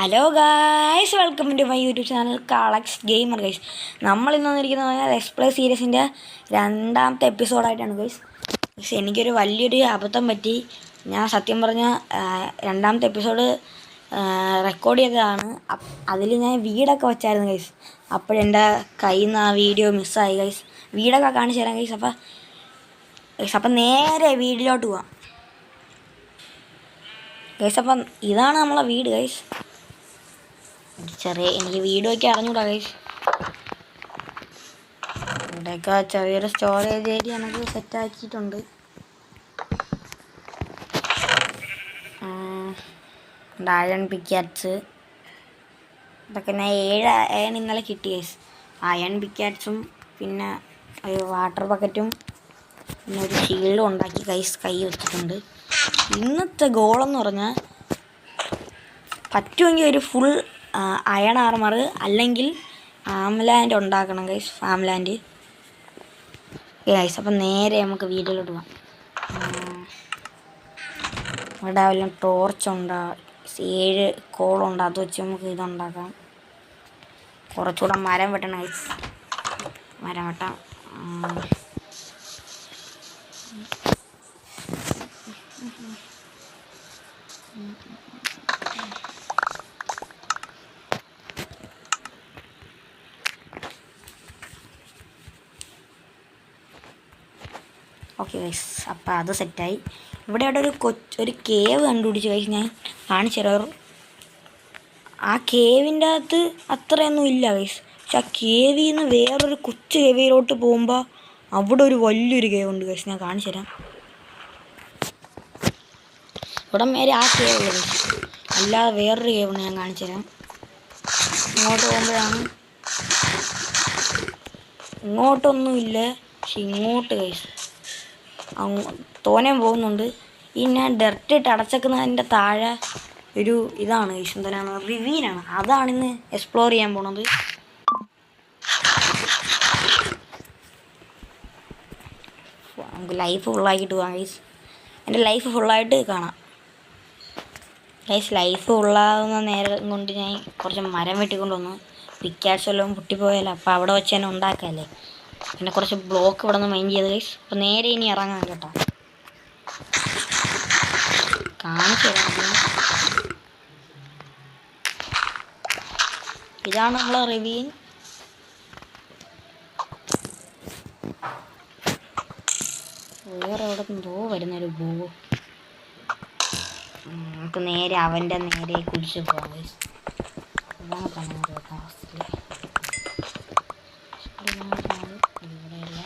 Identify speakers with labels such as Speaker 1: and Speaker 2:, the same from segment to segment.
Speaker 1: Hello guys, welcome to my YouTube channel കാളക്സ് gamer. Guys, നമ്മൾ ഇന്ന് വന്നിരിക്കുന്നത് ലെറ്റ്സ് പ്ലേ സീരീസിൻ്റെ രണ്ടാമത്തെ എപ്പിസോഡായിട്ടാണ്. പക്ഷെ എനിക്കൊരു വലിയൊരു അബദ്ധം പറ്റി. ഞാൻ സത്യം പറഞ്ഞാൽ രണ്ടാമത്തെ എപ്പിസോഡ് റെക്കോർഡ് ചെയ്തതാണ്. അതിൽ ഞാൻ വീടൊക്കെ വെച്ചായിരുന്നു ഗൈസ്. അപ്പോഴെൻ്റെ കയ്യിൽ നിന്ന് ആ വീഡിയോ മിസ്സായി ഗൈസ്. വീടൊക്കെ കാണിച്ചു തരാം ഗൈസ്. അപ്പം നേരെ വീട്ടിലോട്ട് പോവാം ഗൈസ്. അപ്പം ഇതാണ് നമ്മളെ വീട് ഗൈസ്. എനിക്ക് വീഡിയോയ്ക്ക് അറിഞ്ഞൂടാ ഗൈസ്. ഇവിടെയൊക്കെ ചെറിയൊരു സ്റ്റോറേജ് ഏരിയ നമുക്ക് സെറ്റാക്കിയിട്ടുണ്ട്. അയൺ പിക്കാറ്റ്സ് ഇതൊക്കെ ഞാൻ 7 ഇന്നലെ കിട്ടി ഗൈസ്. അയൺ പിക്കാറ്റ്സും പിന്നെ ഒരു വാട്ടർ ബക്കറ്റും പിന്നെ ഒരു ഷീൽഡും ഉണ്ടാക്കി ഗൈസ് കൈ വെച്ചിട്ടുണ്ട്. ഇന്നത്തെ ഗോളെന്ന് പറഞ്ഞാൽ പറ്റുമെങ്കിൽ ഒരു ഫുൾ അയൺ ആർമർ അല്ലെങ്കിൽ ഫാംലാൻഡ് ഉണ്ടാക്കണം ഗൈസ്. ഫാംലാൻഡ് ഗൈസ്. അപ്പം നേരെ നമുക്ക് വീട്ടിലോട്ട് പോകാം. ഇവിടെ വല്ലതും ടോർച്ചുണ്ടോ? 7 കോളുണ്ട്, അത് വെച്ച് നമുക്ക് ഇതുണ്ടാക്കാം. കുറച്ചുകൂടെ മരം വെട്ടണം ഗൈസ്. മരം വെട്ടാം. ഓക്കെ ഗൈസ്, അപ്പം അത് സെറ്റായി. ഇവിടെ ഒരു കേവ് കണ്ടുപിടിച്ച് ഗൈസ്. ഞാൻ കാണിച്ചു തരാം. ആ കേവിൻ്റെ അകത്ത് അത്രയൊന്നും ഇല്ല ഗൈസ്. പക്ഷെ ആ കേവിൽ നിന്ന് വേറൊരു കൊച്ചു കേവിയിലോട്ട് പോകുമ്പോൾ അവിടെ ഒരു വലിയൊരു കേവ് ഉണ്ട് ഗൈസ്. ഞാൻ കാണിച്ചു തരാം. ഇവിടെ മേലെ ആ കേവ് ഉള്ളത് ഗൈസ്, അല്ലാതെ വേറൊരു കേവുണ്ട്. ഞാൻ കാണിച്ചു തരാം. ഇങ്ങോട്ട് പോകുമ്പോഴാണ് ഇങ്ങോട്ടൊന്നുമില്ല, പക്ഷെ ഇങ്ങോട്ട് ഗൈസ് തോനെ പോകുന്നുണ്ട്. ഈ ഞാൻ ഡെർട്ട് ഇട്ട് അടച്ചേക്കുന്നതിൻ്റെ താഴെ ഒരു ഇതാണ് ഗൈസ്, എന്തിനാണ് റിവീനാണ്. അതാണിന്ന് എക്സ്പ്ലോർ ചെയ്യാൻ പോണത്. നമുക്ക് ലൈഫ് ഫുള്ളാക്കിയിട്ട് പോകാം ഗൈസ്. എൻ്റെ ലൈഫ് ഫുള്ളായിട്ട് കാണാം ഗൈസ്. ലൈഫ് ഫുള്ളാകുന്ന നേരം കൊണ്ട് ഞാൻ കുറച്ച് മരം വെട്ടിക്കൊണ്ട് വന്നു. പിക്കാറ്റ്സ് എല്ലാം പൊട്ടിപ്പോയല്ലോ, അപ്പോൾ അവിടെ വെച്ച് തന്നെ ഉണ്ടാക്കാമല്ലേ. പിന്നെ കുറച്ച് ബ്ലോക്ക് ഇവിടെ നിന്ന് മൈൻഡ് ചെയ്ത് ഗൈസ്. അപ്പോൾ നേരെ ഇനി ഇറങ്ങാം കേട്ടോ. കാണിച്ചു തരാം. ഇതാണ് നമ്മളെ റിവീൻ. വേറെ എവിടെ നിന്നോ വരുന്നൊരു ബോ. നമുക്ക് നേരെ അവൻ്റെ നേരെ കുടിച്ച് പോകാം ഗൈസ്. അതാണ് കാണുന്നത് അവസ്ഥയിൽ. ഇവിടെയല്ല,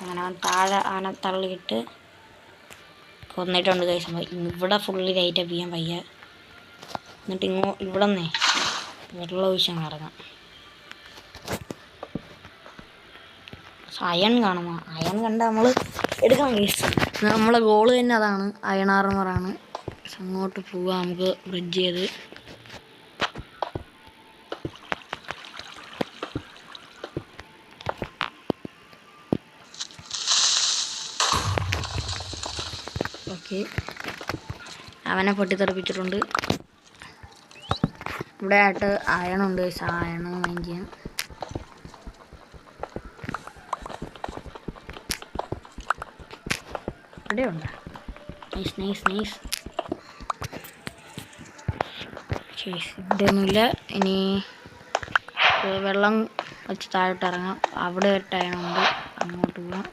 Speaker 1: അങ്ങനെ താഴെ ആന തള്ളിയിട്ട് കൊന്നിട്ടുണ്ട് ഗൈസ്. ഇവിടെ ഫുള്ള് ലൈറ്റപ്പ് ചെയ്യാൻ വയ്യ. എന്നിട്ട് ഇവിടെ നിന്നേ വെള്ളം ഒഴിച്ചാണ് ഇറങ്ങാം. അയൺ കാണുമോ? അയൺ കണ്ട നമ്മൾ എടുക്കണം ഗൈസ്. നമ്മളെ ഗോള് തന്നെ അതാണ്, അയൺ ആർമറാണ്. അങ്ങോട്ട് പോവാം നമുക്ക് ബ്രിഡ്ജ് ചെയ്ത്. ഓക്കെ, അവനെ പൊട്ടിത്തെറിപ്പിച്ചിട്ടുണ്ട്. ഇവിടെ ആയിട്ട് അയണുണ്ട്. അയണ് മൈൻഡ് ചെയ്യാം. ഇവിടെ ഉണ്ട്. Nice nice nice. ഇവിടെ ഒന്നുമില്ല. ഇനി വെള്ളം വെച്ച് താഴോട്ട് ഇറങ്ങാം. അവിടെ ഒരു അയണുണ്ട്, അങ്ങോട്ട് പോവാം.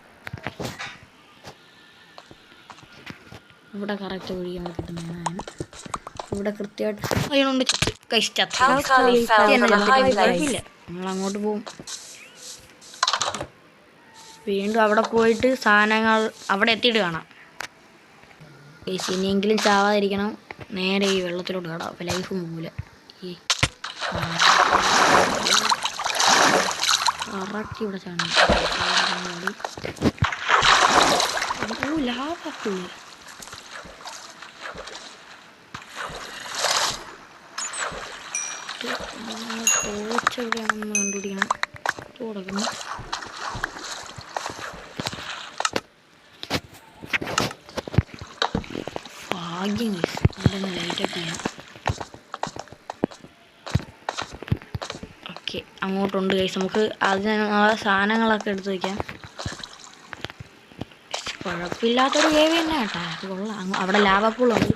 Speaker 1: ഇവിടെ കറക്റ്റ് വഴി നമുക്ക് കിട്ടുന്നതാണ്. ഇവിടെ കൃത്യമായിട്ട് അയണുണ്ട്. നമ്മളങ്ങോട്ട് പോവും. വീണ്ടും അവിടെ പോയിട്ട് സാധനങ്ങൾ അവിടെ എത്തിയിട്ട് കാണാം. ഇനിയെങ്കിലും ചാവാതിരിക്കണം. നേരെ ഈ വെള്ളത്തിലോട്ട് കടാം, അപ്പോൾ ലൈഫ് പോകില്ല. ഈ കറക്റ്റ് ഇവിടെ ചാടണം. ലാഭത്തില്ല. ടോർച്ചെവിടെയാണെന്ന് കണ്ടുപിടിക്കണം. തുടങ്ങുന്നു. ഓക്കെ, അങ്ങോട്ടുണ്ട് ഗൈസ്. നമുക്ക് അതിനുള്ള സാധനങ്ങളൊക്കെ എടുത്ത് വയ്ക്കാം. കുഴപ്പമില്ലാത്തൊരു കേവ് തന്നെ കേട്ടോ, അത് കൊള്ളാം. അവിടെ ലാവപ്പൂളുണ്ട്.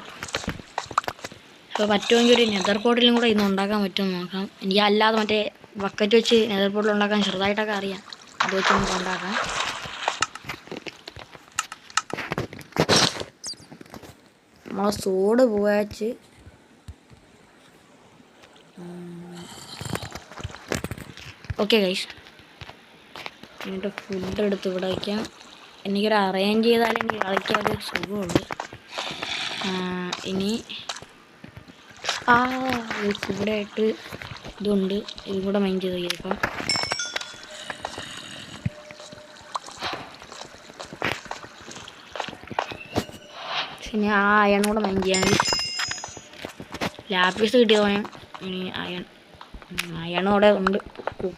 Speaker 1: അപ്പോൾ പറ്റുമെങ്കിൽ ഒരു നെതർ പോർട്ടലും കൂടെ ഇന്ന് ഉണ്ടാക്കാൻ പറ്റുമെന്ന് നോക്കാം. എനിക്ക് അല്ലാതെ മറ്റേ ബക്കറ്റ് വെച്ച് നെതർ പോർട്ടൽ ഉണ്ടാക്കാൻ ചെറുതായിട്ടൊക്കെ അറിയാം. അത് വെച്ച് നമുക്ക് ഉണ്ടാക്കാം. നമ്മളെ സോഡ് പോയച്ച് ഓക്കെ ഗൈസ്. എന്നിട്ട് ഫുഡ് എടുത്ത് ഇവിടെ വയ്ക്കാം. എനിക്കൊരു അറേഞ്ച് ചെയ്താലേ എനിക്ക് കളിക്കാൻ ഒരു സുഖമുള്ളൂ. ഇനി ഇവിടെ ആയിട്ട് ഇതുണ്ട്, ഇതും കൂടെ മൈൻഡ് ചെയ്ത് കഴിക്കാം. പിന്നെ അയൺ കൂടെ മൈൻഡ് ചെയ്യാൻ. ലാപ്പീസ് കിട്ടിയതോനെ ഇനി അയണും അവിടെ ഉണ്ട്,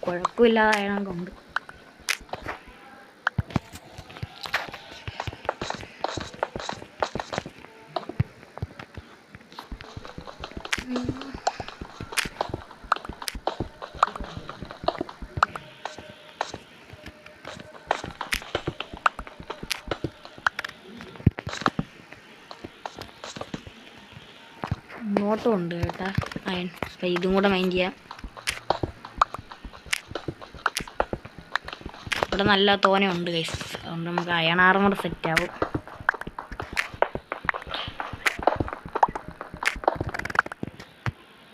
Speaker 1: കുഴപ്പമില്ലാതെ അയണൊക്കെ ഉണ്ട്. ഇങ്ങോട്ടും ഉണ്ട് കേട്ടാ അയൺ. അപ്പം ഇതും കൂടെ മൈൻഡ് ചെയ്യാം. ഇവിടെ നല്ല തോനെയുണ്ട് ഗൈസ്, അതുകൊണ്ട് നമുക്ക് അയൺ ആർമർ സെറ്റ് ആവും.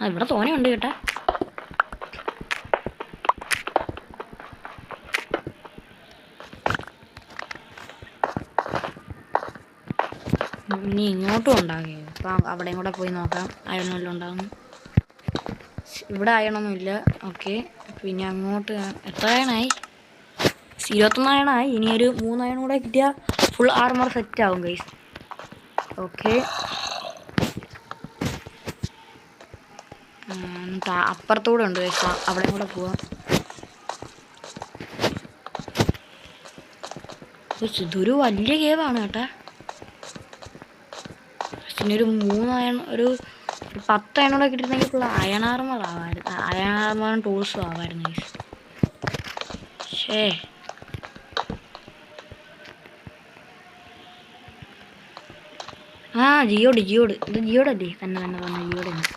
Speaker 1: ഇവിടെ തോനെയുണ്ട് കേട്ടാ. ഇനി ഇങ്ങോട്ടും ഉണ്ടാകും. അപ്പം അവിടെയും കൂടെ പോയി നോക്കാം അയണെല്ലാം ഉണ്ടാകുന്നു. ഇവിടെ അയണൊന്നുമില്ല. ഓക്കെ, പിന്നെ അങ്ങോട്ട് എത്ര അയണായി? 21 അയണായി. ഇനി ഒരു 3 അയൺ കൂടെ കിട്ടിയാൽ ഫുൾ ആർമർ സെറ്റ് ആവും ഗൈസ്. ഓക്കെ, അപ്പുറത്തൂടെ ഉണ്ട് ഗൈസ്, അവിടെ കൂടെ പോവാം. ഇതൊരു വലിയ കേവാണ് കേട്ടാ. പിന്നെ ഒരു 3 അയൺ, ഒരു 10 അയണൂടെ കിട്ടിയിരുന്നെങ്കിൽ ഫുൾ അയൺ ആർമർ ആവാമായിരുന്നു. അയൺ ആർമറും ടൂൾസും ആവാമായിരുന്നു ഗൈസ്. ജിയോഡ് ഇത് ജിയോഡല്ലേ? തന്നെ ജിയോഡ് ഉണ്ട്.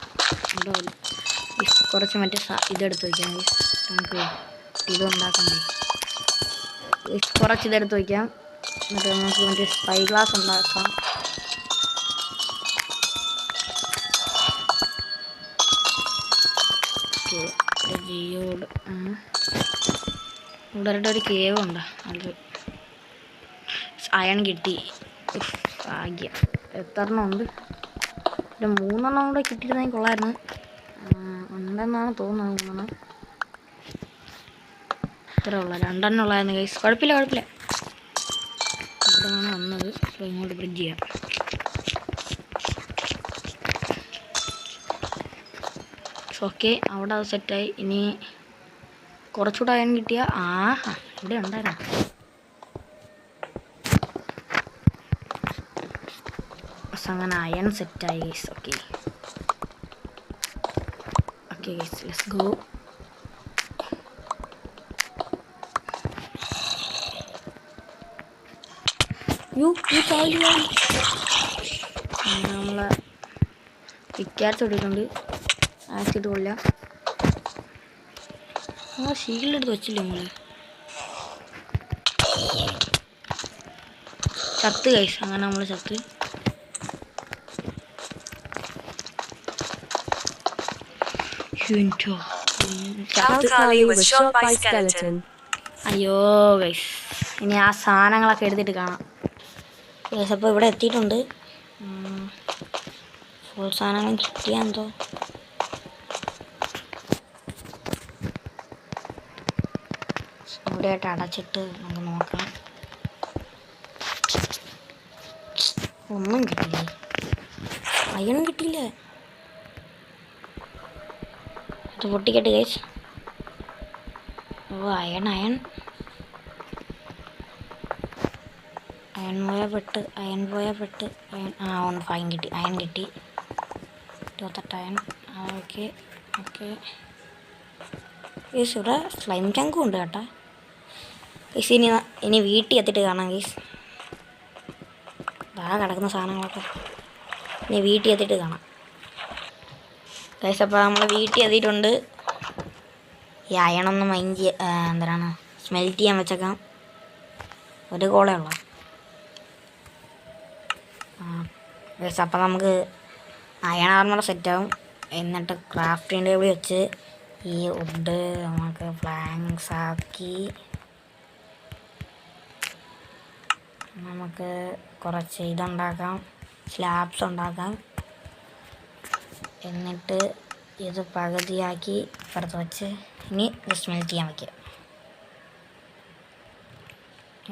Speaker 1: കുറച്ച് മറ്റേ ഇതെടുത്ത് വയ്ക്കാം ഗൈസ്, നമുക്ക് ഇതുണ്ടാക്കണ്ടേ. കുറച്ച് ഇതെടുത്ത് വയ്ക്കാം. എന്നിട്ട് നമുക്ക് മറ്റേ സ്പൈ ഗ്ലാസ് ഉണ്ടാക്കാം. ജിയോഡ് ഇവിടെ ഒരു കേവ് ഉണ്ട്. അത് അയൺ കിട്ടി, ഭാഗ്യം. എത്രണ്ണം ഉണ്ട്? ഒരു 3 എണ്ണം കൂടെ കിട്ടിയിരുന്നെങ്കിൽ കൊള്ളായിരുന്നു. ഉണ്ടെന്നാണ് തോന്നുന്നത്. 3 എണ്ണം ഇത്ര ഉള്ള 2 എണ്ണം ഉള്ളായിരുന്നു ഗൈസ്. കുഴപ്പമില്ല. ഇവിടെയാണ് വന്നത്. അപ്പോൾ ഇങ്ങോട്ട് ബ്രിഡ്ജ് ചെയ്യാം. ഓക്കെ, അവിടെ അത് സെറ്റായി. ഇനി കുറച്ചുകൂടെ അയൺ കിട്ടിയ ഇവിടെ ഉണ്ടായിരുന്നു. അങ്ങനെ അയൺ സെറ്റായി guys. Okay guys, let's go. നമ്മളെ പിക്കാർസ് ഇട്ടിട്ടുണ്ട്. ആക്കിയിട്ട് കൊല്ലാം. ഷീൽഡ് എടുത്ത് വെച്ചില്ലേ നമ്മള്? ചത്ത് ഗൈസ്. അങ്ങനെ നമ്മൾ ചത്ത്. അയ്യോ ഗൈസ്, ഇനി ആ സാധനങ്ങളൊക്കെ എടുത്തിട്ട് കാണാം ഗൈസ്. അപ്പോൾ ഇവിടെ എത്തിയിട്ടുണ്ട്. ഫുൾ സാധനങ്ങൾ കിട്ടിയാന്തോ. ഇവിടെയായിട്ട് അടച്ചിട്ട് നമുക്ക് നോക്കാം. ഒന്നും കിട്ടില്ല, അയൺ കിട്ടിയില്ല. ഇത് പൊട്ടിക്കട്ടെ ഗൈസ്. അയൺ പോയ പെട്ട് ഒന്ന് ഫൈൻ കിട്ടി. അയൺ കിട്ടി 28 അയൺ. ഓക്കെ ഗൈസ് ഇവിടെ സ്ലൈം ചങ്കും ഉണ്ട് കേട്ടോ ഗൈസ്. ഇനി വീട്ടിൽ എത്തിയിട്ട് കാണാം ഗൈസ്. ഇതാ കിടക്കുന്ന സാധനങ്ങളൊക്കെ ഇനി വീട്ടിൽ എത്തിയിട്ട് കാണാം ഗൈസ്. അപ്പോൾ നമ്മൾ വീട്ടിൽ എത്തിയിട്ടുണ്ട്. ഈ അയണൊന്ന് എന്താണ് സ്മെൽറ്റ് ചെയ്യാൻ വെച്ചേക്കാം. ഒരു കോളേ ഉള്ളൂ ഗൈസ്. അപ്പം നമുക്ക് അയൺ ആർമർ സെറ്റാവും. എന്നിട്ട് ക്രാഫ്റ്റിംഗ് ടേബിൾ വെച്ച് ഈ വുഡ് നമുക്ക് പ്ലാങ്ക്സ് ആക്കി നമുക്ക് കുറച്ച് ഇതുണ്ടാക്കാം, സ്ലാബ്സ് ഉണ്ടാക്കാം. എന്നിട്ട് ഇത് പകുതിയാക്കി ഇപ്പുറത്ത് വെച്ച് ഇനി ഇത് സ്മെൽറ്റ് ചെയ്യാൻ വയ്ക്കുക.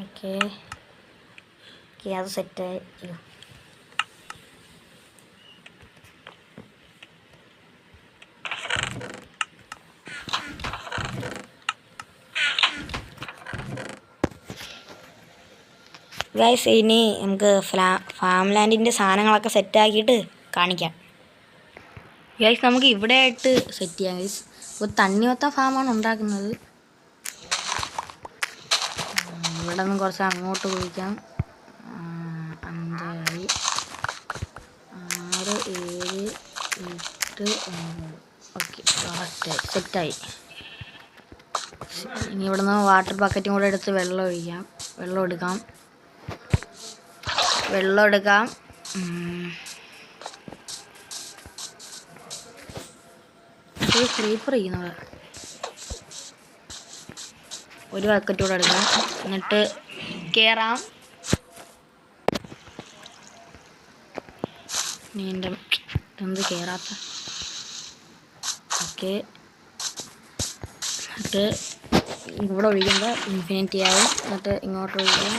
Speaker 1: ഓക്കെ അത് സെറ്റായി. ഗൈസ് ഇനി നമുക്ക് ഫാം ലാൻഡിൻ്റെ സാധനങ്ങളൊക്കെ സെറ്റാക്കിയിട്ട് കാണിക്കാം ഗൈസ്. നമുക്ക് ഇവിടെ ആയിട്ട് സെറ്റ് ചെയ്യാം ഗൈസ്. ഇപ്പോൾ തണ്ണിമത്തൻ ഫാമാണ് ഉണ്ടാക്കുന്നത്. ഇവിടെ നിന്ന് കുറച്ച് അങ്ങോട്ട് കുഴിക്കാം. 5 6 7 8 9. ഓക്കെ കറക്റ്റായി സെറ്റായി. ഇനി ഇവിടെ നിന്ന് വാട്ടർ ബക്കറ്റും കൂടെ എടുത്ത് വെള്ളം എടുക്കാം. സ്ലീപ്പർ ചെയ്യുന്നത് ഒരു ബക്കറ്റ് കൂടെ എടുക്കാം. എന്നിട്ട് കയറാം. എന്ത് കയറാത്ത ഓക്കെ. എന്നിട്ട് ഇവിടെ ഒഴിക്കുമ്പോൾ ഇൻഫിനിറ്റി ആവും. എന്നിട്ട് ഇങ്ങോട്ട് ഒഴിക്കാം.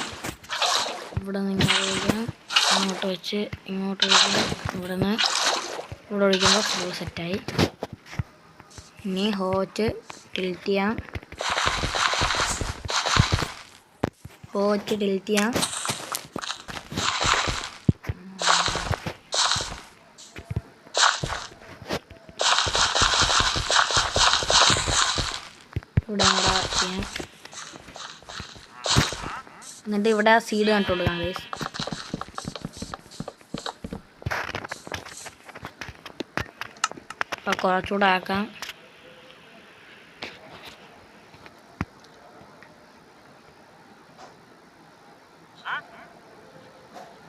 Speaker 1: ഇവിടെ നിന്ന് ഇങ്ങോട്ട് ഒഴിക്കാം. അങ്ങോട്ട് വെച്ച് ഇങ്ങോട്ട് ഒഴിക്കാം. ഇവിടെ ഒഴിക്കുമ്പോൾ ഫുൾ സെറ്റായി. ഇനി ഹോറ്റ് ടിൽറ്റ് ചെയ്യാം. ഇവിടെ ചെയ്യാം. എന്നിട്ട് ഇവിടെ സീഡ് നട്ട് കൊടുക്കാം ഗൈസ്. അപ്പോൾ കുറച്ചുകൂടെ ആക്കാം.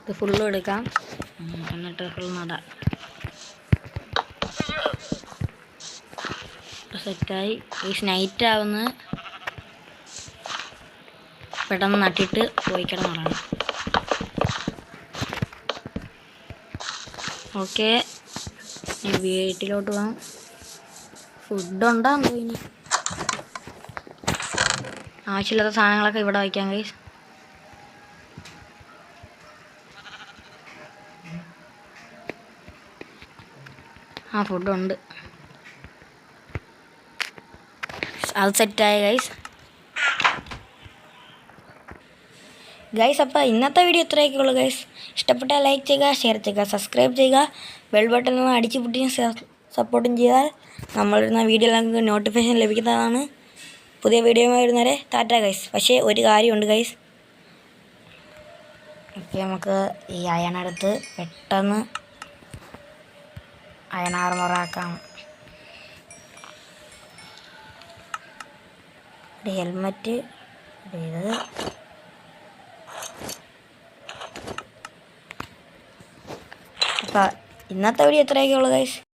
Speaker 1: ഇത് ഫുള്ളും എടുക്കാം. എന്നിട്ട് ഫുൾ നടാം. സെറ്റായി. ഈ നൈറ്റ് ആവുന്ന പെട്ടെന്ന് നട്ടിട്ട് പോയി കിടന്നതാണ്. ഓക്കെ വീട്ടിലോട്ട് പോകാം. ഫുഡുണ്ടാകും ഇനി. ആവശ്യമില്ലാത്ത സാധനങ്ങളൊക്കെ ഇവിടെ വയ്ക്കാം ഗൈസ്. ഫുഡുണ്ട്. അത് സെറ്റായി ഗൈസ്. അപ്പോൾ ഇന്നത്തെ വീഡിയോ ഇത്രയൊക്കെ ഉള്ളൂ ഗൈസ്. ഇഷ്ടപ്പെട്ടാൽ ലൈക്ക് ചെയ്യുക, ഷെയർ ചെയ്യുക, സബ്സ്ക്രൈബ് ചെയ്യുക, ബെൽ ബട്ടൺ ഒന്ന് അടിച്ചു പൊട്ടിയും സപ്പോർട്ടും ചെയ്താൽ നമ്മളിടുന്ന വീഡിയോ നമുക്ക് നോട്ടിഫിക്കേഷൻ ലഭിക്കുന്നതാണ്. പുതിയ വീഡിയോ വരുന്നവരെ ടാറ്റ ഗൈസ്. പക്ഷേ ഒരു കാര്യമുണ്ട് ഗൈസ്. ഓക്കെ നമുക്ക് ഈ അയണെടുത്ത് പെട്ടെന്ന് അയൺ ആർമറാക്കാം. ഒരു ഹെൽമെറ്റ് ഇത് അപ്പോൾ ഇന്നത്തെ വീഡിയോ ഇത്രയൊക്കെ ഉള്ളൂ ഗൈസ്.